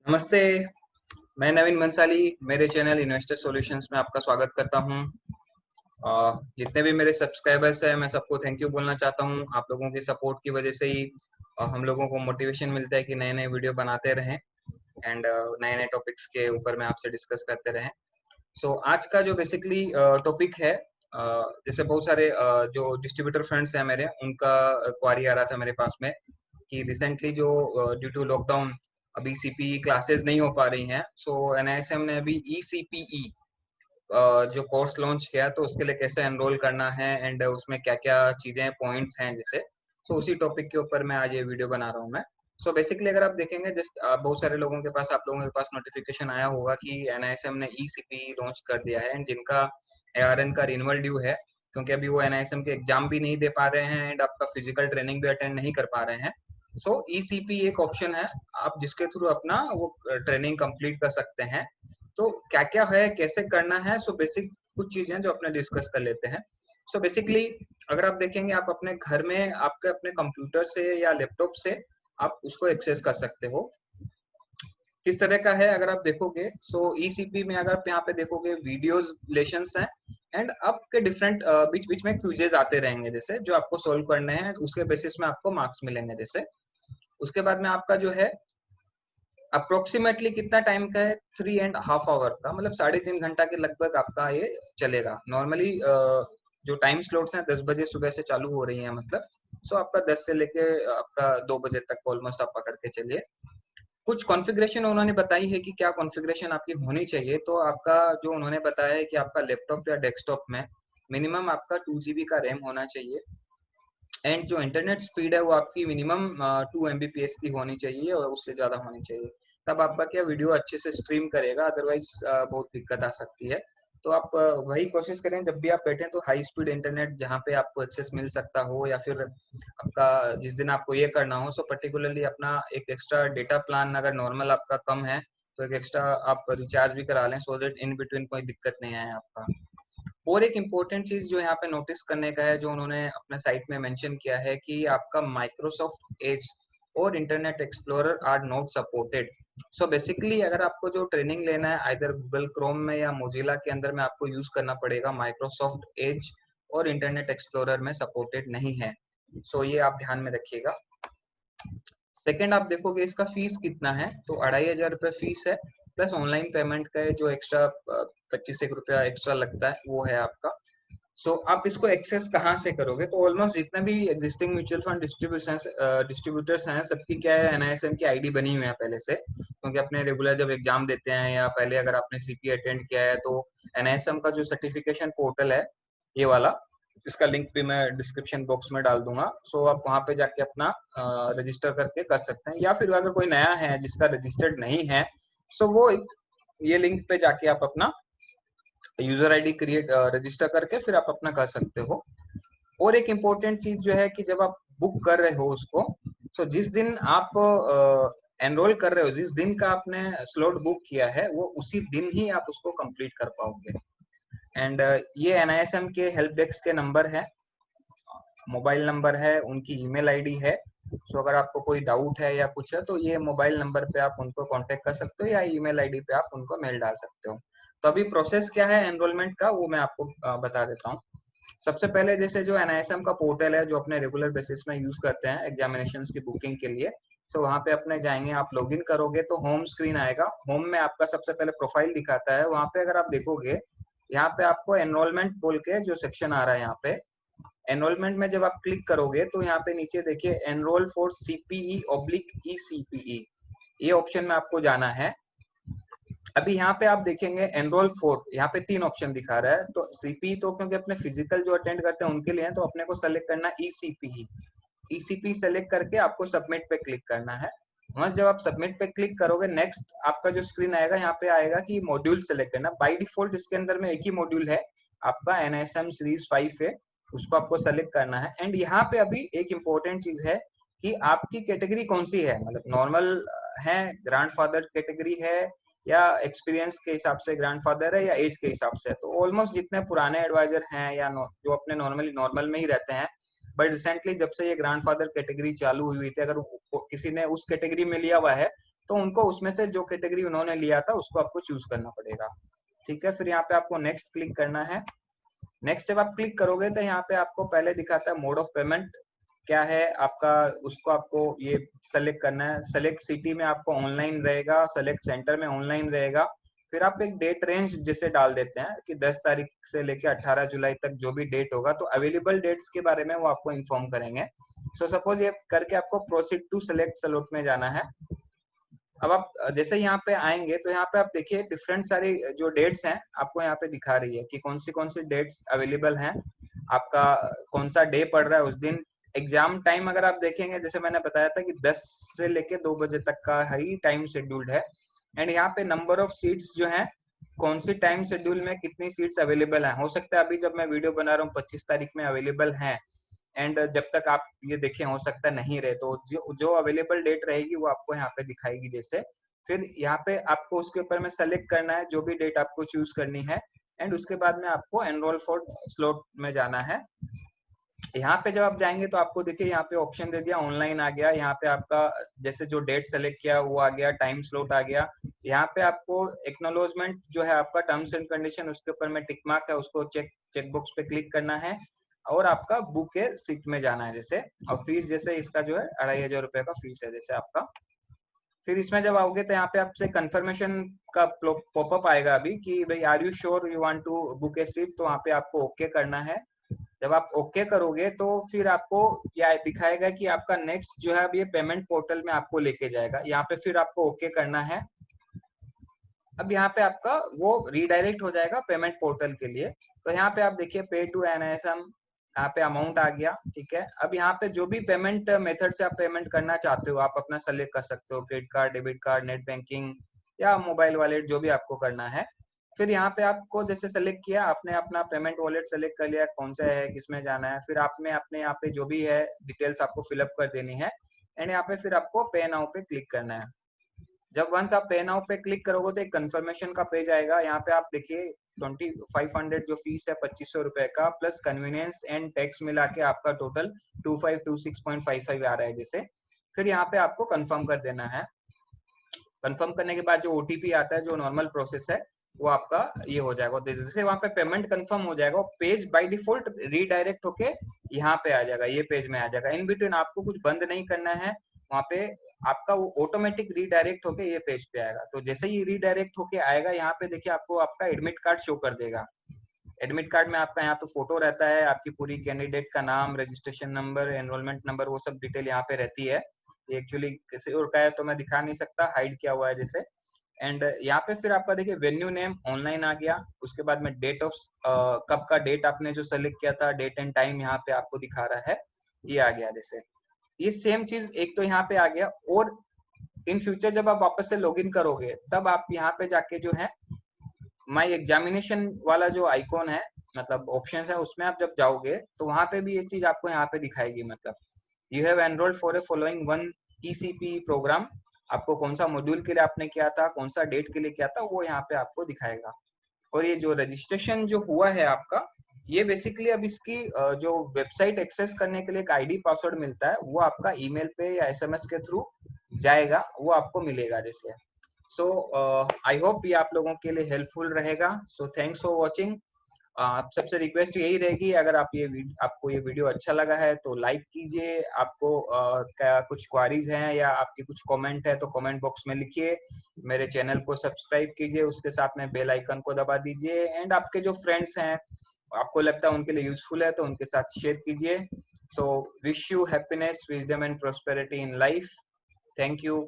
नमस्ते। मैं नवीन बंसाली मेरे चैनल इन्वेस्टर सॉल्यूशंस में आपका स्वागत करता हूं। जितने भी मेरे सब्सक्राइबर्स हैं मैं सबको थैंक यू बोलना चाहता हूं। आप लोगों की सपोर्ट की वजह से ही हम लोगों को मोटिवेशन मिलता है कि नए नए वीडियो बनाते रहें एंड नए नए टॉपिक्स के ऊपर में आपसे डिस्कस करते रहें। सो आज का जो बेसिकली टॉपिक है, जैसे बहुत सारे जो डिस्ट्रीब्यूटर फ्रेंड्स हैं मेरे, उनका क्वारी आ रहा था मेरे पास में कि रिसेंटली जो ड्यू टू लॉकडाउन अभी सीपीई क्लासेस नहीं हो पा रही हैं। सो एनआईएसएम ने अभी ईसीपीई जो कोर्स लॉन्च किया, तो उसके लिए कैसे एनरोल करना है एंड उसमें क्या क्या चीजें पॉइंट्स हैं जैसे, सो उसी टॉपिक के ऊपर मैं आज ये वीडियो बना रहा हूँ मैं। सो बेसिकली अगर आप देखेंगे, जस्ट बहुत सारे लोगों के पास, आप लोगों के पास नोटिफिकेशन आया होगा कि एनआईएसएम ने ईसीपीई लॉन्च कर दिया है एंड जिनका एआरएन का रिन्यूअल ड्यू है, क्योंकि अभी वो एनआईएसएम के एग्जाम भी नहीं दे पा रहे हैं एंड आपका फिजिकल ट्रेनिंग भी अटेंड नहीं कर पा रहे हैं। सो ईसीपी एक ऑप्शन है आप जिसके थ्रू अपना वो ट्रेनिंग कंप्लीट कर सकते हैं। तो क्या क्या है, कैसे करना है, सो बेसिक कुछ चीजें जो अपने डिस्कस कर लेते हैं। सो बेसिकली अगर आप देखेंगे, आप अपने घर में आपके अपने कंप्यूटर से या लैपटॉप से आप उसको एक्सेस कर सकते हो। किस तरह का है अगर आप देखोगे, सो ईसीपी में अगर आप यहाँ पे देखोगे वीडियोस लेशंस हैं एंड आपके डिफरेंट बीच बीच में क्यूजेज आते रहेंगे जैसे, जो आपको सोल्व करने हैं, उसके बेसिस में आपको मार्क्स मिलेंगे जैसे। उसके बाद में आपका जो है अप्रोक्सीमेटली कितना टाइम का है, 3.5 आवर का, मतलब 3.5 घंटा के लगभग आपका ये चलेगा नॉर्मली। जो टाइम स्लॉट्स हैं 10 बजे सुबह से चालू हो रही हैं, मतलब सो आपका 10 से लेके आपका 2 बजे तक ऑलमोस्ट आप पकड़ के चलिए। कुछ कॉन्फ़िगरेशन उन्होंने बताई है कि क्या कॉन्फ़िगरेशन आपकी होनी चाहिए। तो आपका जो उन्होंने बताया है कि आपका लैपटॉप या डेस्कटॉप में मिनिमम आपका 2 GB का रैम होना चाहिए एंड जो इंटरनेट स्पीड है वो आपकी मिनिमम 2 Mbps की होनी चाहिए और उससे ज़्यादा होनी चाहिए। तब आपका क्या वीडियो अच्छे से स्ट्रीम करेगा, अदरवाइज बहुत दिक्कत आ सकती है। तो आप वही कोशिश करें जब भी आप बैठें तो हाई स्पीड इंटरनेट जहाँ पे आपको एक्सेस मिल सकता हो, या फिर आपका जिस दिन आपको ये करना हो, सो पर्टिकुलरली अपना एक एक्स्ट्रा डेटा प्लान अगर नॉर्मल आपका कम है तो एक एक्स्ट्रा आप रिचार्ज भी करा लें, सो दैट इन बिटवीन कोई दिक्कत नहीं आए आपका। और एक इम्पोर्टेंट चीज जो यहाँ पे नोटिस करने का है, जो उन्होंने अपने साइट में मेंशन किया है कि आपका माइक्रोसॉफ्ट एज और Internet Explorer are not supported. So basically अगर आपको जो ट्रेनिंग लेना है आइदर गूगल क्रोम में या मोजिला के अंदर में, आपको यूज करना पड़ेगा माइक्रोसॉफ्ट एज, और इंटरनेट एक्सप्लोरर में सपोर्टेड नहीं है। सो ये आप ध्यान में रखिएगा। सेकंड आप देखोगे इसका फीस कितना है, तो 2,500 रुपये फीस है, प्लस ऑनलाइन पेमेंट का है जो एक्स्ट्रा 25 रुपया एक्स्ट्रा लगता है वो है आपका। सो आप इसको एक्सेस कहाँ से करोगे, तो ऑलमोस्ट जितने भी एग्जिस्टिंग म्यूचुअल फंड डिस्ट्रीब्यूटर्स हैं, सबकी क्या है, एनआईएसएम की आईडी बनी हुई है पहले से, क्योंकि अपने रेगुलर जब एग्जाम देते हैं या पहले अगर आपने सीपी अटेंड किया है, तो एनआईएसएम का जो सर्टिफिकेशन पोर्टल है ये वाला, इसका लिंक भी मैं डिस्क्रिप्शन बॉक्स में डाल दूंगा। सो आप वहां पे जाके अपना रजिस्टर करके कर सकते हैं, या फिर अगर कोई नया है जिसका रजिस्टर्ड नहीं है, सो वो एक ये लिंक पे जाके आप अपना यूजर आईडी क्रिएट रजिस्टर करके फिर आप अपना कर सकते हो। और एक इम्पोर्टेंट चीज जो है कि जब आप बुक कर रहे हो उसको, तो जिस दिन आप एनरोल कर रहे हो, जिस दिन का आपने स्लॉट बुक किया है, वो उसी दिन ही आप उसको कंप्लीट कर पाओगे। एंड ये एनआईएसएम के हेल्प डेस्क के नंबर है, मोबाइल नंबर है, उनकी ईमेल आईडी है। सो अगर आपको कोई डाउट है या कुछ है, तो ये मोबाइल नंबर पे आप उनको कांटेक्ट कर सकते हो या ईमेल आईडी पे आप उनको मेल डाल सकते हो। तो अभी प्रोसेस क्या है एनरोलमेंट का, वो मैं आपको बता देता हूँ। सबसे पहले जैसे जो एनआईएसएम का पोर्टल है जो अपने रेगुलर बेसिस में यूज करते हैं एग्जामिनेशन की बुकिंग के लिए, सो वहाँ पे अपने जाएंगे, आप लॉगिन करोगे तो होम स्क्रीन आएगा। होम में आपका सबसे पहले प्रोफाइल दिखाता है, वहाँ पे अगर आप देखोगे, यहाँ पे आपको एनरोलमेंट बोल के जो सेक्शन आ रहा है, यहाँ पे एनरोलमेंट में जब आप क्लिक करोगे तो यहाँ पे नीचे देखिए एनरोल फॉर सीपीई ऑब्लिक ईसीपीई, ये ऑप्शन में आपको जाना है। अभी यहाँ पे आप देखेंगे एनरोल फॉर, यहाँ पे 3 ऑप्शन दिखा रहा है। तो सीपी तो क्योंकि अपने फिजिकल जो अटेंड करते हैं उनके लिए है, तो अपने को सेलेक्ट करना ईसीपी। ईसीपी सेलेक्ट करके आपको सबमिट पे क्लिक करना है। वंस जब आप सबमिट पे क्लिक करोगे, नेक्स्ट आपका जो स्क्रीन आएगा, यहाँ पे आएगा कि मॉड्यूल सेलेक्ट करना। बाय डिफॉल्ट इसके अंदर में एक ही मॉड्यूल है आपका, एनएसएम सीरीज 5 है, उसको आपको सेलेक्ट करना है। एंड यहाँ पे अभी एक इम्पोर्टेंट चीज है कि आपकी कैटेगरी कौन सी है, मतलब नॉर्मल है, ग्रैंडफादर कैटेगरी है, या एक्सपीरियंस के हिसाब से ग्रैंडफादर है, या एज के हिसाब से। तो ऑलमोस्ट जितने पुराने एडवाइजर हैं या जो अपने नॉर्मली नॉर्मल में ही रहते हैं, बट रिसेंटली जब से ये ग्रैंडफादर कैटेगरी चालू हुई थी, अगर किसी ने उस कैटेगरी में लिया हुआ है तो उनको उसमें से जो कैटेगरी उन्होंने लिया था उसको आपको चूज करना पड़ेगा। ठीक है, फिर यहाँ पे आपको नेक्स्ट क्लिक करना है। नेक्स्ट जब आप क्लिक करोगे तो यहाँ पे आपको पहले दिखाता है मोड ऑफ पेमेंट क्या है आपका, उसको आपको ये सेलेक्ट करना है। सेलेक्ट सिटी में आपको ऑनलाइन रहेगा, सेलेक्ट सेंटर में ऑनलाइन रहेगा। फिर आप एक डेट रेंज जैसे डाल देते हैं कि 10 तारीख से लेके 18 जुलाई तक जो भी डेट होगा, तो अवेलेबल डेट्स के बारे में वो आपको इन्फॉर्म करेंगे। सो सपोज ये करके आपको प्रोसीड टू सेलेक्ट स्लॉट में जाना है। अब आप जैसे यहाँ पे आएंगे तो यहाँ पे आप देखिए डिफरेंट सारी जो डेट्स हैं आपको यहाँ पे दिखा रही है कि कौन सी डेट्स अवेलेबल हैं, आपका कौन सा डे पड़ रहा है उस दिन। एग्जाम टाइम अगर आप देखेंगे, जैसे मैंने बताया था कि 10 से लेके 2 बजे तक का ही टाइम शेड्यूल्ड है। एंड यहाँ पे नंबर ऑफ सीट्स जो है, कौन सी टाइम शेड्यूल में कितनी सीट्स अवेलेबल हैं। हो सकता है अभी जब मैं वीडियो बना रहा हूँ 25 तारीख में अवेलेबल हैं, एंड जब तक आप ये देखें हो सकता है नहीं रहे, तो जो अवेलेबल डेट रहेगी वो आपको यहाँ पे दिखाएगी जैसे। फिर यहाँ पे आपको उसके ऊपर में सेलेक्ट करना है जो भी डेट आपको चूज करनी है, एंड उसके बाद में आपको एनरोल फॉर स्लॉट में जाना है। यहाँ पे जब आप जाएंगे तो आपको देखिए यहाँ पे ऑप्शन दे दिया, ऑनलाइन आ गया। यहाँ पे आपका जैसे जो डेट सेलेक्ट किया वो आ गया, टाइम स्लॉट आ गया। यहाँ पे आपको एक्नोलॉजमेंट जो है आपका टर्म्स एंड कंडीशन, उसके ऊपर में टिक मार्क है, उसको चेक बॉक्स पे क्लिक करना है और आपका बुक के सीट में जाना है जैसे। और फीस जैसे इसका जो है 2500 रुपए का फीस है जैसे आपका। फिर इसमें जब आओगे तो यहाँ पे आपसे कंफर्मेशन का पॉपअप आएगा अभी कि भाई are you sure you want to book a seat, तो वहाँ पे आपको ओके करना है। जब आप ओके करोगे तो फिर आपको यह दिखाएगा कि आपका नेक्स्ट जो है अब ये पेमेंट पोर्टल में आपको लेके जाएगा। यहाँ पे फिर आपको ओके करना है। अब यहाँ पे आपका वो रीडायरेक्ट हो जाएगा पेमेंट पोर्टल के लिए। तो यहाँ पे आप देखिए पे टू एनएसएम, यहाँ पे अमाउंट आ गया। ठीक है, अब यहाँ पे जो भी पेमेंट मेथड से आप पेमेंट करना चाहते हो आप अपना सेलेक्ट कर सकते हो, credit card, debit card, net banking या मोबाइल वॉलेट, जो भी आपको करना है। फिर यहाँ पे आपको जैसे सेलेक्ट किया आपने, अपना पेमेंट वॉलेट सेलेक्ट कर लिया कौन सा है, किसमें जाना है। फिर आपने अपने यहाँ पे जो भी है डिटेल्स आपको फिलअप कर देनी है, एंड यहाँ पे फिर आपको पे नाउ पे क्लिक करना है। जब वंस आप पे नाउ पे क्लिक करोगे तो एक कंफर्मेशन का पेज आएगा। यहाँ पे आप देखिए 2500 जो फीस है 2500 रुपए का, प्लस कन्वीनियंस एंड टैक्स मिला के आपका टोटल 2526.55 आ रहा है जैसे। फिर यहाँ पे आपको कंफर्म कर देना है। कंफर्म करने के बाद जो ओटीपी आता है, जो नॉर्मल प्रोसेस है, वो आपका ये हो जाएगा। जैसे वहां पे पेमेंट कंफर्म हो जाएगा, पेज बाय डिफॉल्ट रीडायरेक्ट होके यहाँ पे आ जाएगा, ये पेज में आ जाएगा। इन बिटवीन आपको कुछ बंद नहीं करना है, वहां पे आपका वो ऑटोमेटिक रीडायरेक्ट होके ये पेज पे आएगा। तो जैसे ही रीडायरेक्ट होके आएगा, यहाँ पे देखिए आपको आपका एडमिट कार्ड शो कर देगा। एडमिट कार्ड में आपका यहाँ पे फोटो रहता है, आपकी पूरी कैंडिडेट का नाम, रजिस्ट्रेशन नंबर, एनरोलमेंट नंबर, वो सब डिटेल यहाँ पे रहती है। ये एक्चुअली किसी और का है तो मैं दिखा नहीं सकता, हाइड किया हुआ है जैसे। एंड यहाँ पे फिर आपका देखिए वेन्यू नेम ऑनलाइन आ गया। उसके बाद में डेट ऑफ कब का डेट आपने जो सेलेक्ट किया था, डेट एंड टाइम यहाँ पे आपको दिखा रहा है, ये आ गया जैसे। ये सेम चीज एक तो यहाँ पे आ गया। और इन फ्यूचर जब आप वापस से लॉगिन करोगे तब आप यहाँ पे जाके जो है माई एग्जामिनेशन वाला जो आइकॉन है, मतलब ऑप्शन है, उसमें आप जब जाओगे तो वहां पे भी ये चीज आपको यहाँ पे दिखाएगी। मतलब you have enrolled for a following one ECP program, आपको कौन सा मॉड्यूल के लिए आपने किया था, कौन सा डेट के लिए किया था, वो यहाँ पे आपको दिखाएगा। और ये जो रजिस्ट्रेशन जो हुआ है आपका, ये बेसिकली अब इसकी जो वेबसाइट एक्सेस करने के लिए एक आईडी पासवर्ड मिलता है, वो आपका ईमेल पे या एसएमएस के थ्रू जाएगा, वो आपको मिलेगा जैसे। सो आई होप ये आप लोगों के लिए हेल्पफुल रहेगा। So thanks for watching. आप सबसे रिक्वेस्ट यही रहेगी, अगर आप आपको ये वीडियो अच्छा लगा है तो लाइक कीजिए। आपको क्या कुछ क्वारीज हैं या आपकी कुछ कमेंट है तो कमेंट बॉक्स में लिखिए। मेरे चैनल को सब्सक्राइब कीजिए, उसके साथ में बेल आइकन को दबा दीजिए। एंड आपके जो फ्रेंड्स हैं, आपको लगता है उनके लिए यूजफुल है, तो उनके साथ शेयर कीजिए। So wish you happiness, wisdom and prosperity in life. Thank you.